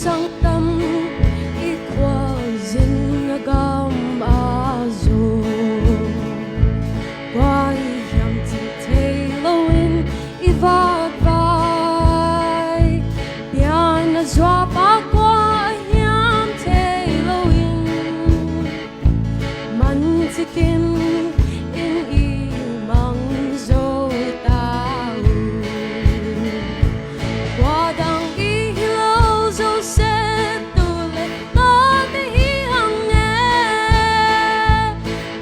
sang tâm ít qua dinh gam azo qua yam ti te loin ivat vai pian zwa pa qua yam te loin man ti kim in i mang zo tao qua dang i lo zo se tu le ta te hi hang nghe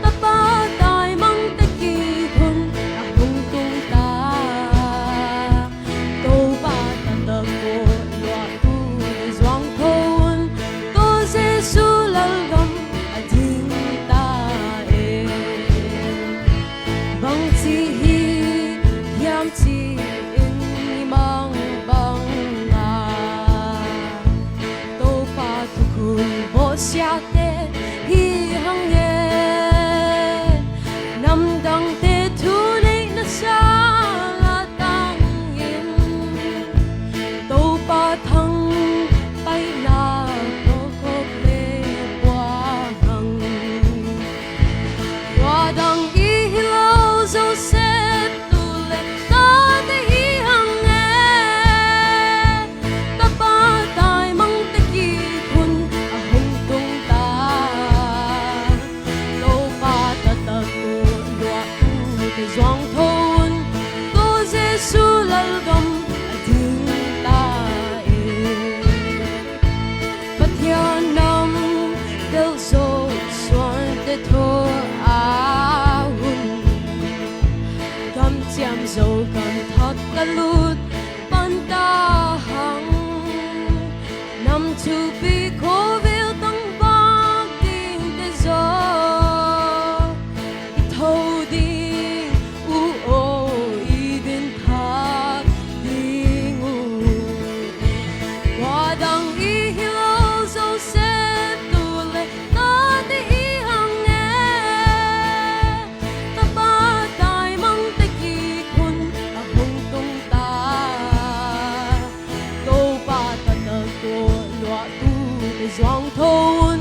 ta pa tai mang te ki hun a hung tung ta to pa ta ta ko lo tu zwang thon to se su lal gam a ding ta e bang chi hi yam chi in mang bang nga to pa tu kun bo sia te hi hang ye nam dang te thu nei na sa la tang yin to pa thang pai na to ko le bwa hang wa dang i lo zo se tu le ta te hi hang nghe ta pa tai mang te ki kun a hung tung ta lo pa ta ta ko lo tu te zwang thon to Giêsu lal gam a ding ta e pathian nam del zo suan te tho a hun gam chiam zo gam thot ka lut pan ta hang nam tu bi ko vil tang bang ding te zo i tho ding u o i din thak ding u wa dang i lo zo se tu le ta te hi hang nghe ta pa tai mang te ki kun a hung tung ta to pa ta ta ko lo tu te zwang thon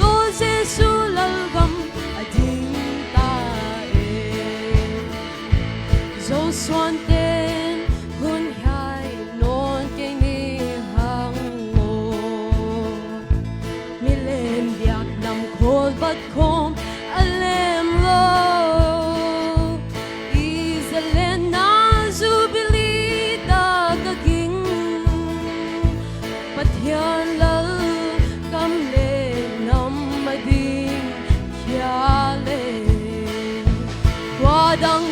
to Giêsu lal gam a ding ta e zo suan ten hun hai non ke ni hang mo mi lem biak nam khol bat khom alem lo izelena zubili da ka ging pathian lal kam le nam mading kya le wa dang